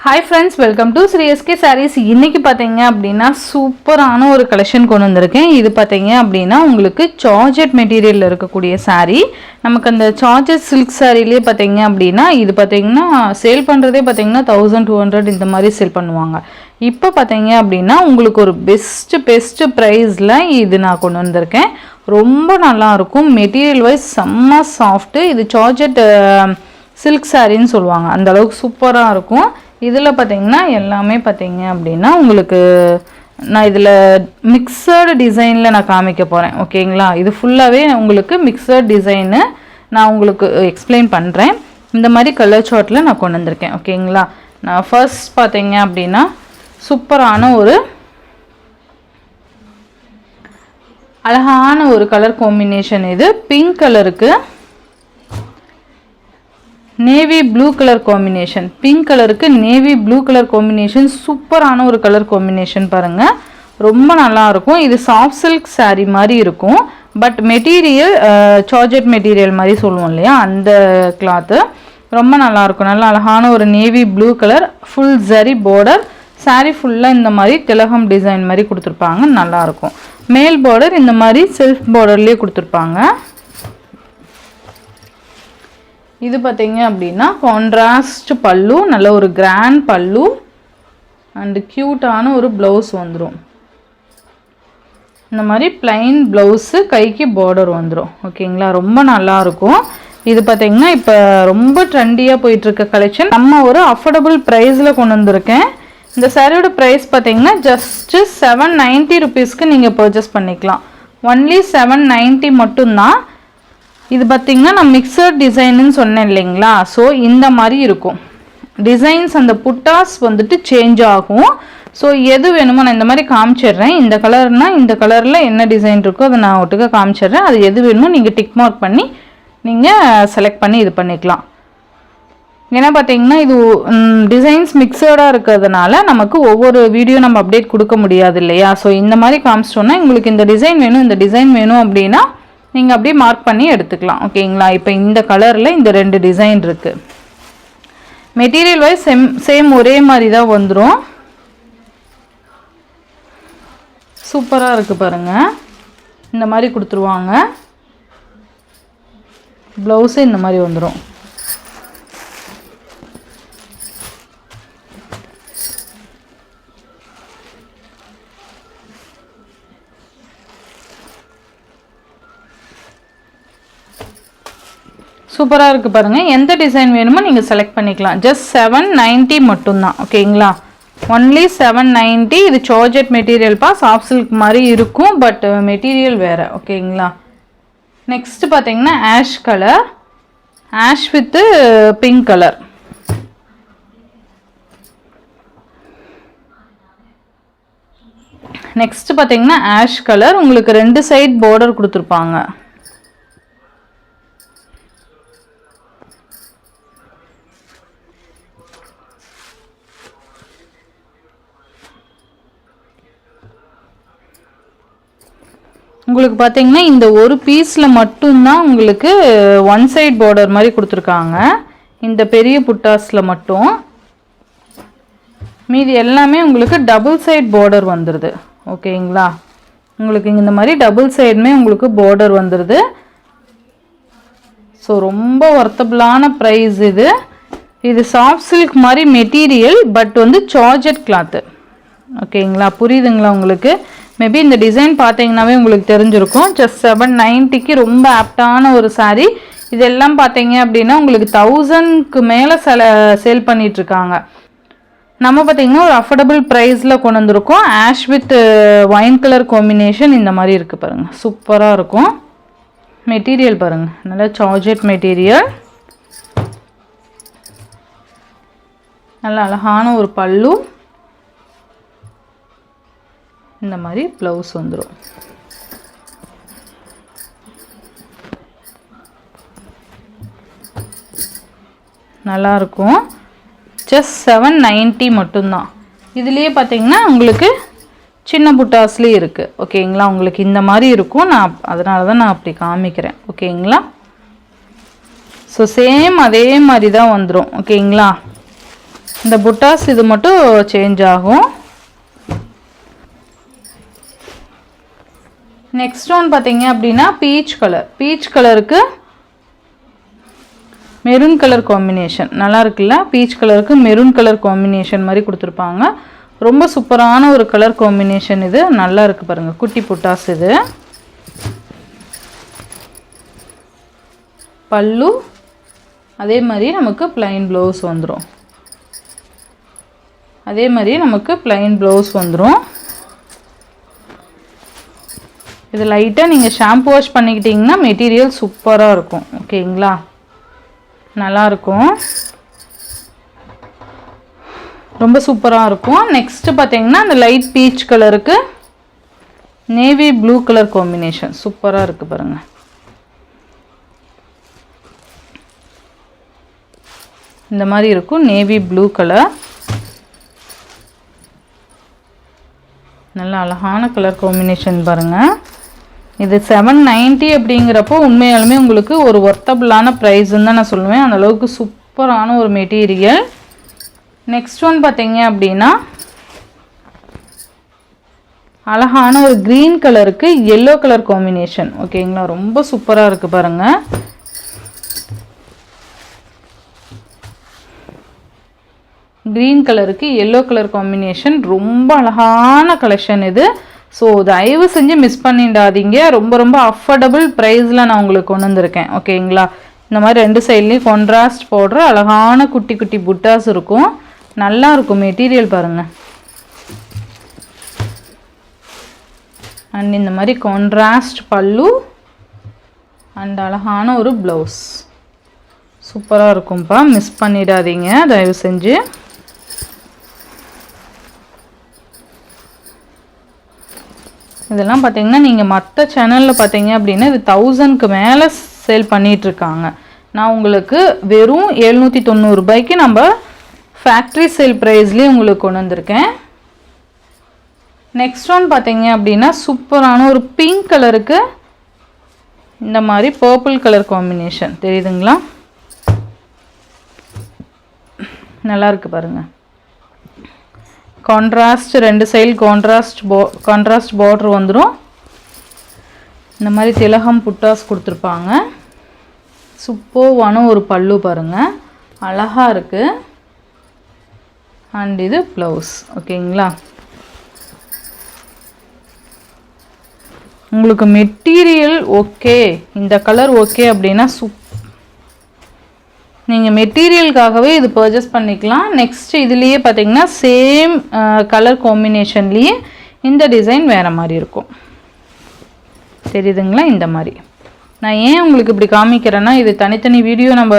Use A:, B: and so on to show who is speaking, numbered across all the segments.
A: Hi friends, welcome to Sri SK Sarees. இன்னைக்கு பாத்தீங்க அப்படினா சூப்பரான ஒரு கலெக்ஷன் கொண்டு வந்திருக்கேன். இது பாத்தீங்க அப்படினா உங்களுக்கு ஜார்ஜெட் மெட்டீரியல்ல இருக்கக்கூடிய saree. நமக்கு அந்த ஜார்ஜெட் silk sareeலயே பாத்தீங்க அப்படினா இது பாத்தீங்கன்னா சேல் பண்றதே பாத்தீங்கன்னா 1200 இந்த மாதிரி சேல் பண்ணுவாங்க. இப்போ பாத்தீங்க அப்படினா உங்களுக்கு ஒரு பெஸ்ட் பிரைஸ்ல இது நான் கொண்டு வந்திருக்கேன். ரொம்ப நல்லா இருக்கும். மெட்டீரியல் வைஸ் செம்ம சாஃப்ட். இது ஜார்ஜெட் silk saree ன்னு சொல்வாங்க. அந்த அளவுக்கு சூப்பரா இருக்கும். இதில் பார்த்தீங்கன்னா எல்லாமே பார்த்தீங்க அப்படின்னா உங்களுக்கு நான் இதில் மிக்சடு டிசைனில் நான் காமிக்க போகிறேன். ஓகேங்களா, இது ஃபுல்லாகவே உங்களுக்கு மிக்சட் டிசைனு நான் உங்களுக்கு எக்ஸ்பிளைன் பண்ணுறேன். இந்த மாதிரி கலர் சார்ட்டில் நான் கொண்டு வந்திருக்கேன். ஓகேங்களா, நான் ஃபர்ஸ்ட் பார்த்தீங்க அப்படின்னா சூப்பரான ஒரு அழகான ஒரு கலர் காம்பினேஷன். இது பிங்க் கலருக்கு navy blue colour combination. Pink கலருக்கு நேவி ப்ளூ கலர் காம்பினேஷன் சூப்பரான ஒரு கலர் காம்பினேஷன் பாருங்கள், ரொம்ப நல்லா இருக்கும். இது சாஃப்ட் சில்க் saree மாதிரி இருக்கும். பட் மெட்டீரியல் ஜார்ஜெட் மெட்டீரியல் மாதிரி சொல்லுவோம் இல்லையா, அந்த கிளாத்து ரொம்ப நல்லாயிருக்கும். நல்லா அழகான ஒரு navy blue colour full zari border. saree ஃபுல்லாக இந்த மாதிரி திலகம் டிசைன் மாதிரி கொடுத்துருப்பாங்க, நல்லாயிருக்கும். மேல் பார்டர் இந்த மாதிரி செல்ஃப் பார்டர்லேயே கொடுத்துருப்பாங்க. இது பார்த்தீங்க அப்படின்னா கான்ட்ராஸ்ட் பல்லு, நல்ல ஒரு கிராண்ட் பல்லு அண்டு க்யூட்டான ஒரு ப்ளவுஸ் வந்துடும். இந்த மாதிரி பிளைன் ப்ளவுஸு, கைக்கு பார்டர் வந்துடும். ஓகேங்களா, ரொம்ப நல்லாயிருக்கும். இது பார்த்தீங்கன்னா இப்போ ரொம்ப ட்ரெண்டியாக போயிட்டுருக்க கலெக்ஷன். நம்ம ஒரு அஃபோர்டபுள் ப்ரைஸில் கொண்டு வந்திருக்கேன். இந்த சாரியோட ப்ரைஸ் பார்த்தீங்கன்னா ஜஸ்ட்டு 790 ருபீஸ்க்கு நீங்கள் பர்ச்சேஸ் பண்ணிக்கலாம். ஒன்லி 790 மட்டும்தான். இது பார்த்திங்கன்னா நான் மிக்சர் டிசைன்னு சொன்னேன் இல்லைங்களா, ஸோ இந்த மாதிரி இருக்கும் டிசைன்ஸ். அந்த புட்டாஸ் வந்துட்டு சேஞ்ச் ஆகும். ஸோ எது வேணுமோ நான் இந்த மாதிரி காமிச்சிடுறேன். இந்த கலர்னால் இந்த கலரில் என்ன டிசைன் இருக்கோ அதை நான் ஒட்டுக்க காமிச்சிடுறேன். அது எது வேணுமோ நீங்கள் டிக் மார்க் பண்ணி நீங்கள் செலக்ட் பண்ணி இது பண்ணிக்கலாம். ஏன்னா பார்த்தீங்கன்னா இது டிசைன்ஸ் மிக்சடாக இருக்கிறதுனால நமக்கு ஒவ்வொரு வீடியோ நம்ம அப்டேட் கொடுக்க முடியாது இல்லையா. ஸோ இந்த மாதிரி காமிச்சிட்டோன்னா உங்களுக்கு இந்த டிசைன் வேணும், இந்த டிசைன் வேணும் அப்படின்னா நீங்கள் அப்படியே மார்க் பண்ணி எடுத்துக்கலாம். ஓகேங்களா, இப்போ இந்த கலரில் இந்த 2 டிசைன் இருக்குது. மெட்டீரியல் வைஸ் சேம் ஒரே மாதிரி தான் வந்துடும். சூப்பராக இருக்குது பாருங்கள். இந்த மாதிரி கொடுத்துருவாங்க. ப்ளவுஸு இந்த மாதிரி வந்துடும். சூப்பராக இருக்குது பாருங்கள். எந்த டிசைன் வேணுமோ நீங்கள் செலக்ட் பண்ணிக்கலாம். ஜஸ்ட் 790 மட்டும்தான். ஓகேங்களா, ஒன்லி 790. இது ஜார்ஜெட் மெட்டீரியல்ப்பா, சாஃப்ட் சில்க் மாதிரி இருக்கும், பட் மெட்டீரியல் வேறு. ஓகேங்களா, நெக்ஸ்ட்டு பார்த்தீங்கன்னா ash colour, ash with pink colour. Next பார்த்தீங்கன்னா ஆஷ் கலர், உங்களுக்கு 2 சைட் பார்டர் கொடுத்துருப்பாங்க. உங்களுக்கு பார்த்தீங்கன்னா இந்த ஒரு பீஸில் மட்டும்தான் உங்களுக்கு 1 சைட் பார்டர் மாதிரி கொடுத்துருக்காங்க, இந்த பெரிய புட்டாஸில் மட்டும். மீதி எல்லாமே உங்களுக்கு டபுள் சைட் பார்டர் வந்துடுது. ஓகேங்களா, உங்களுக்கு இந்த மாதிரி டபுள் சைடுமே உங்களுக்கு பார்டர் வந்துடுது. ஸோ ரொம்ப ஒர்த்தபிளான ப்ரைஸ் இது. இது சாஃப்ட் சில்க் மாதிரி மெட்டீரியல், பட் வந்து ஜார்ஜெட் கிளாத்து. ஓகேங்களா, புரியுதுங்களா உங்களுக்கு? மேபி இந்த டிசைன் பார்த்தீங்கன்னாவே உங்களுக்கு தெரிஞ்சிருக்கும். ஜஸ்ட் 790க்கு ரொம்ப ஆப்டான ஒரு saree. இதெல்லாம் பார்த்தீங்க அப்படின்னா உங்களுக்கு 1000க்கு மேலே சேல் பண்ணிகிட்ருக்காங்க. நம்ம பார்த்தீங்கன்னா ஒரு அஃபோர்டபுள் ப்ரைஸில் கொண்டு வந்திருக்கோம். Ash with wine colour combination இந்த மாதிரி இருக்குது பாருங்கள், சூப்பராக இருக்கும். மெட்டீரியல் பாருங்கள், நல்லா ஜார்ஜெட் மெட்டீரியல். நல்ல அழகான ஒரு பல்லு, இந்த மாதிரி ப்ளவுஸ் வந்துடும். நல்லாயிருக்கும். ஜஸ்ட் 790 மட்டும்தான். இதுலேயே பார்த்தீங்கன்னா உங்களுக்கு சின்ன புட்டாஸ்லேயே இருக்குது. ஓகேங்களா, உங்களுக்கு இந்த மாதிரி இருக்கும். நான் அதனால தான் நான் அப்படி காமிக்கிறேன். ஓகேங்களா, ஸோ சேம் அதே மாதிரி தான் வந்துடும். ஓகேங்களா, இந்த புட்டாஸ் இது மட்டும் சேஞ்ச் ஆகும். நெக்ஸ்ட் ஒன் பார்த்தீங்க அப்படின்னா பீச் கலருக்கு மெரூன் கலர் காம்பினேஷன் நல்லா இருக்குல்ல. பீச் கலருக்கு மெரூன் கலர் காம்பினேஷன் மாதிரி கொடுத்துருப்பாங்க. ரொம்ப சூப்பரான ஒரு கலர் காம்பினேஷன் இது. நல்லா இருக்குது பாருங்கள், குட்டி புட்டாஸ் இது. பல்லு அதே மாதிரி நமக்கு ப்ளைன் ப்ளவுஸ் வந்துடும். இது லைட்டாக நீங்கள் ஷாம்பு வாஷ் பண்ணிக்கிட்டிங்கன்னா மெட்டீரியல் சூப்பராக இருக்கும். ஓகேங்களா, நல்லாயிருக்கும், ரொம்ப சூப்பராக இருக்கும். நெக்ஸ்ட்டு பார்த்தீங்கன்னா அந்த லைட் பீச் கலருக்கு நேவி ப்ளூ கலர் காம்பினேஷன் சூப்பராக இருக்குது பாருங்கள். இந்த மாதிரி இருக்கும் நேவி ப்ளூ கலர். நல்ல அழகான கலர் காம்பினேஷன் பாருங்கள். இது 790 அப்படிங்கிறப்போ உண்மையாலுமே உங்களுக்கு ஒரு ஒர்த்தபிளான ப்ரைஸ்ன்னு தான் நான் சொல்லுவேன். அந்தளவுக்கு சூப்பரான ஒரு மெட்டீரியல். நெக்ஸ்ட் ஒன் பார்த்தீங்க அப்படின்னா அழகான ஒரு க்ரீன் கலருக்கு எல்லோ கலர் காம்பினேஷன். ஓகேங்களா, ரொம்ப சூப்பராக இருக்குது பாருங்கள். க்ரீன் கலருக்கு எல்லோ கலர் காம்பினேஷன் ரொம்ப அழகான கலெக்ஷன் இது. ஸோ தயவு செஞ்சு மிஸ் பண்ணிடாதீங்க. ரொம்ப ரொம்ப அஃபோர்டபுள் ப்ரைஸில் நான் உங்களுக்கு கொண்டு வந்திருக்கேன். ஓகேங்களா, இந்த மாதிரி ரெண்டு சைட்லேயும் கான்ட்ராஸ்ட் போடுற அழகான குட்டி குட்டி புட்டாஸ் இருக்கும். நல்லா இருக்கும் மெட்டீரியல் பாருங்கள். அண்ட் இந்த மாதிரி கான்ட்ராஸ்ட் பல்லு அண்ட் அழகான ஒரு ப்ளவுஸ் சூப்பராக இருக்கும்ப்பா. மிஸ் பண்ணிடாதீங்க தயவு செஞ்சு. இதெல்லாம் பார்த்தீங்கன்னா நீங்கள் மற்ற சேனலில் பார்த்தீங்க அப்படின்னா இது 1000க்கு மேலே சேல் பண்ணிகிட்ருக்காங்க. நான் உங்களுக்கு வெறும் 790 ரூபாய்க்கு நம்ம ஃபேக்ட்ரி சேல் ப்ரைஸ்லேயே உங்களுக்கு கொண்டு வந்திருக்கேன். நெக்ஸ்ட் ஒன் பார்த்தீங்க அப்படின்னா சூப்பரான ஒரு பிங்க் கலருக்கு இந்த மாதிரி பர்பிள் கலர் காம்பினேஷன் தெரியுதுங்களா, நல்லா இருக்குது பாருங்கள். கான்ட்ராஸ்ட் ரெண்டு சைடு கான்ட்ராஸ்ட் பார்டர் வந்துடும். இந்த மாதிரி திலகம் புட்டாஸ் கொடுத்துருப்பாங்க. சூப்பரான ஒரு பல்லு பாருங்கள், அழகாக இருக்குது. அண்ட் இது ப்ளவுஸ். ஓகேங்களா, உங்களுக்கு மெட்டீரியல் ஓகே, இந்த கலர் ஓகே அப்படின்னா நீங்கள் மெட்டீரியலுக்காகவே இது பர்ச்சேஸ் பண்ணிக்கலாம். நெக்ஸ்ட் இதுலேயே பார்த்தீங்கன்னா சேம் கலர் காம்பினேஷன்லேயே இந்த டிசைன் வேறு மாதிரி இருக்கும். தெரியுதுங்களா, இந்த மாதிரி. நான் ஏன் உங்களுக்கு இப்படி காமிக்கிறேன்னா இது தனித்தனி வீடியோ நம்ம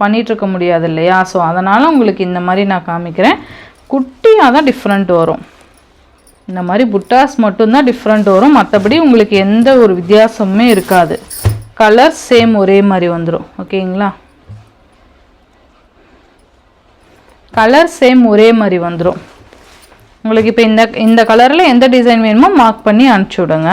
A: பண்ணிகிட்ருக்க முடியாது இல்லையா. ஸோ அதனால் உங்களுக்கு இந்த மாதிரி நான் காமிக்கிறேன். குட்டியாக தான் டிஃப்ரெண்ட் வரும். இந்த மாதிரி புட்டாஸ் மட்டும்தான் டிஃப்ரெண்ட் வரும். மற்றபடி உங்களுக்கு எந்த ஒரு வித்தியாசமுமே இருக்காது. கலர் சேம் ஒரே மாதிரி வந்துடும். ஓகேங்களா, கலர் சேம் ஒரே மாதிரி வந்துடும் உங்களுக்கு. இப்போ இந்த கலரில் எந்த டிசைன் வேணுமோ மார்க் பண்ணி அனுப்பிச்சி விடுங்க.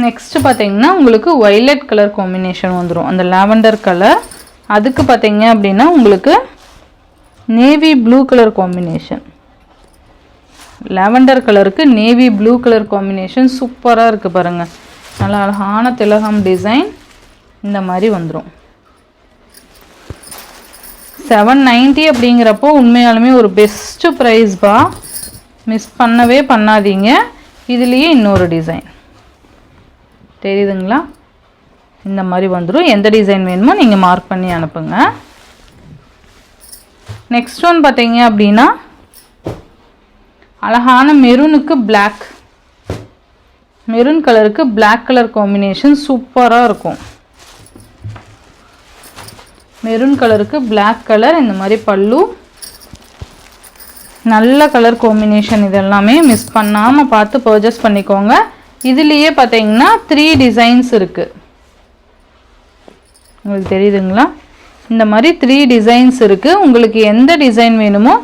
A: நெக்ஸ்ட்டு பார்த்தீங்கன்னா உங்களுக்கு வைலட் கலர் காம்பினேஷன் வந்துடும், அந்த லாவெண்டர் கலர். அதுக்கு பார்த்தீங்க அப்படின்னா உங்களுக்கு navy blue colour combination. Lavender கலருக்கு நேவி ப்ளூ கலர் காம்பினேஷன் சூப்பராக இருக்குது பாருங்கள். நல்லா அழகான திலகம் டிசைன் இந்த மாதிரி வந்துடும். 790 அப்படிங்கிறப்போ உண்மையாலுமே ஒரு பெஸ்ட்டு ப்ரைஸ்பா, மிஸ் பண்ணவே பண்ணாதீங்க. இதுலேயே இன்னொரு டிசைன் தெரியுதுங்களா, இந்த மாதிரி வந்துடும். எந்த டிசைன் வேணுமோ நீங்கள் மார்க் பண்ணி அனுப்புங்க. நெக்ஸ்ட் ஒன் பார்த்தீங்க அப்படின்னா அழகான மெரூனுக்கு பிளாக், மெரூன் கலருக்கு பிளாக் கலர் காம்பினேஷன் சூப்பராக இருக்கும். மெரூன் கலருக்கு பிளாக் கலர், இந்த மாதிரி பல்லு, நல்ல கலர் காம்பினேஷன். இதெல்லாமே மிஸ் பண்ணாமல் பார்த்து பர்ச்சேஸ் பண்ணிக்கோங்க. இதுலேயே பார்த்தீங்கன்னா 3 டிசைன்ஸ் இருக்குது. உங்களுக்கு தெரியுதுங்களா, இந்த மாதிரி 3 டிசைன்ஸ் இருக்குது. உங்களுக்கு எந்த டிசைன் வேணுமோ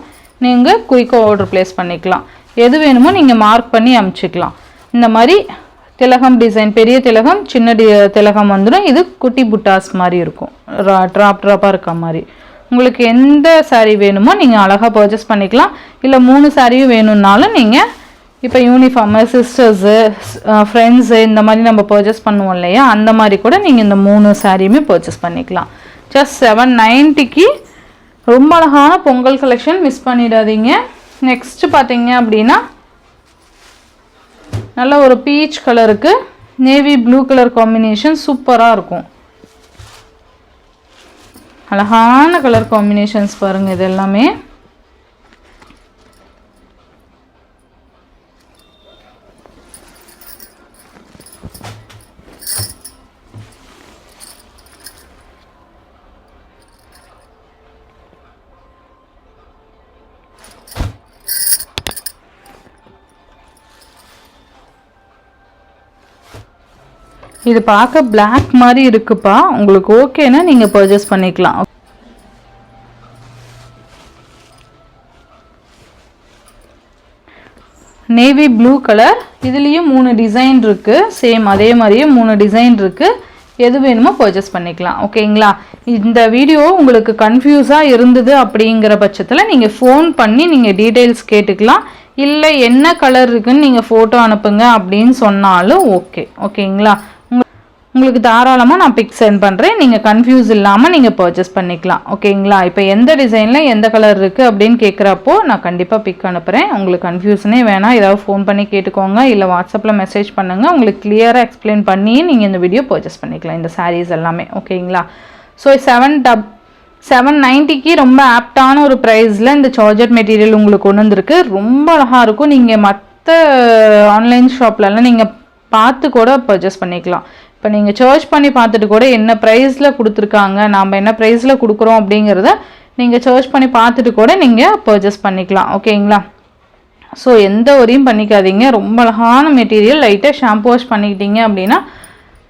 A: நீங்கள் குயிக்காக ஆர்டர் ப்ளேஸ் பண்ணிக்கலாம். எது வேணுமோ நீங்கள் மார்க் பண்ணி அனுப்பிச்சிக்கலாம். இந்த மாதிரி திலகம் டிசைன், பெரிய திலகம் சின்ன திலகம் வந்துடும். இது குட்டி புட்டாஸ் மாதிரி இருக்கும், ட்ராப்பாக இருக்க மாதிரி. உங்களுக்கு எந்த சாரீ வேணுமோ நீங்கள் அழகாக பர்ச்சேஸ் பண்ணிக்கலாம். இல்லை 3 சாரியும் வேணும்னாலும் நீங்கள் இப்போ யூனிஃபார்மு, சிஸ்டர்ஸு, ஃப்ரெண்ட்ஸு இந்த மாதிரி நம்ம பர்ச்சேஸ் பண்ணுவோம் இல்லையா, அந்த மாதிரி கூட நீங்கள் இந்த 3 சாரியுமே பர்ச்சேஸ் பண்ணிக்கலாம். ஜஸ்ட் 790க்கு ரொம்ப அழகான பொங்கல் கலெக்ஷன், மிஸ் பண்ணிடாதீங்க. நெக்ஸ்ட்டு பார்த்தீங்க அப்படின்னா நல்ல ஒரு பீச் கலருக்கு நேவி ப்ளூ கலர் காம்பினேஷன் சூப்பராக இருக்கும். அழகான கலர் காம்பினேஷன்ஸ் பாருங்கள் இது எல்லாமே. இது பார்க்க பிளாக் மாதிரி இருக்குப்பா, உங்களுக்கு ஓகேனா நீங்கள் பர்ச்சேஸ் பண்ணிக்கலாம். நேவி ப்ளூ கலர், இதுலேயும் 3 டிசைன் இருக்குது. சேம் அதே மாதிரியே 3 டிசைன் இருக்குது. எது வேணுமோ பர்ச்சேஸ் பண்ணிக்கலாம். ஓகேங்களா? இந்த வீடியோ உங்களுக்கு கன்ஃபியூஸாக இருந்தது அப்படிங்கிற பட்சத்தில் நீங்கள் ஃபோன் பண்ணி நீங்கள் டீட்டெயில்ஸ் கேட்டுக்கலாம். இல்லை என்ன கலர் இருக்குன்னு நீங்கள் ஃபோட்டோ அனுப்புங்க அப்படின்னு சொன்னாலும் ஓகே. ஓகேங்களா? உங்களுக்கு தாராளமாக நான் பிக் சென்ட் பண்ணுறேன். நீங்கள் கன்ஃபியூஸ் இல்லாமல் நீங்கள் பர்ச்சேஸ் பண்ணிக்கலாம். ஓகேங்களா? இப்போ எந்த டிசைனில் எந்த கலர் இருக்குது அப்படின்னு கேட்குறப்போ நான் கண்டிப்பாக பிக் அனுப்புகிறேன். உங்களுக்கு கன்ஃபியூஷனே வேணாம், ஏதாவது ஃபோன் பண்ணி கேட்டுக்கோங்க, இல்லை வாட்ஸ்அப்பில் மெசேஜ் பண்ணுங்கள். உங்களுக்கு கிளியராக எக்ஸ்பிளைன் பண்ணி நீங்கள் இந்த வீடியோ பர்ச்சேஸ் பண்ணிக்கலாம், இந்த சாரீஸ் எல்லாமே. ஓகேங்களா? ஸோ 790க்கு ரொம்ப ஆப்டான ஒரு ப்ரைஸில் இந்த சார்ஜர் மெட்டீரியல் உங்களுக்கு கொண்டு வந்திருக்கு. ரொம்ப அழகாக இருக்கும். நீங்கள் மற்ற ஆன்லைன் ஷாப்லலாம் நீங்கள் பார்த்து கூட பர்ச்சேஸ் பண்ணிக்கலாம். இப்போ நீங்கள் சர்ச் பண்ணி பார்த்துட்டு கூட என்ன ப்ரைஸில் கொடுத்துருக்காங்க, நாம் என்ன ப்ரைஸில் கொடுக்குறோம் அப்படிங்கிறத நீங்கள் சர்ச் பண்ணி பார்த்துட்டு கூட நீங்கள் பர்ச்சேஸ் பண்ணிக்கலாம். ஓகேங்களா? ஸோ எந்த ஒரையும் பண்ணிக்காதீங்க. ரொம்ப அழகான மெட்டீரியல். லைட்டாக ஷாம்பு வாஷ் பண்ணிக்கிட்டீங்க அப்படின்னா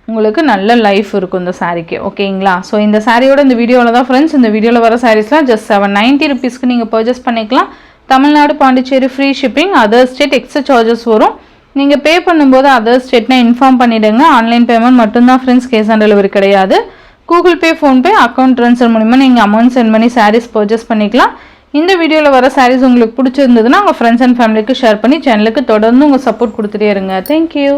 A: உங்களுக்கு நல்ல லைஃப் இருக்கும் இந்த சாரீக்கு. ஓகேங்களா? ஸோ இந்த சாரியோட இந்த வீடியோவில் தான் ஃப்ரெண்ட்ஸ், இந்த வீடியோவில் வர சாரீஸ்லாம் ஜஸ்ட் 790 ருபீஸ்க்கு நீங்கள் பர்ச்சேஸ் பண்ணிக்கலாம். Tamil Nadu, Pondicherry free shipping. Other state extra charges வரும். நீங்கள் பே பண்ணும்போது அதர் ஸ்டேட்னா இன்ஃபார்ம் பண்ணிவிடுங்க. ஆன்லைன் பேமெண்ட் மட்டும்தான் ஃப்ரெண்ட்ஸ், கேஷ் ஆன் டெலிவரி கிடையாது. Google Pay, PhonePe, account transfer மூலிமா நீங்கள் அமௌண்ட் சென்ட் பண்ணி சாரீஸ் பர்ச்சேஸ் பண்ணிக்கலாம். இந்த வீடியோவில் வர சாரீஸ் உங்களுக்கு பிடிச்சிருந்ததுன்னா உங்கள் ஃப்ரெண்ட்ஸ் அண்ட் ஃபேமிலிக்கு ஷேர் பண்ணி சேனலுக்கு தொடர்ந்து உங்கள் சப்போர்ட் கொடுத்துட்டே இருங்க. தேங்க்யூ.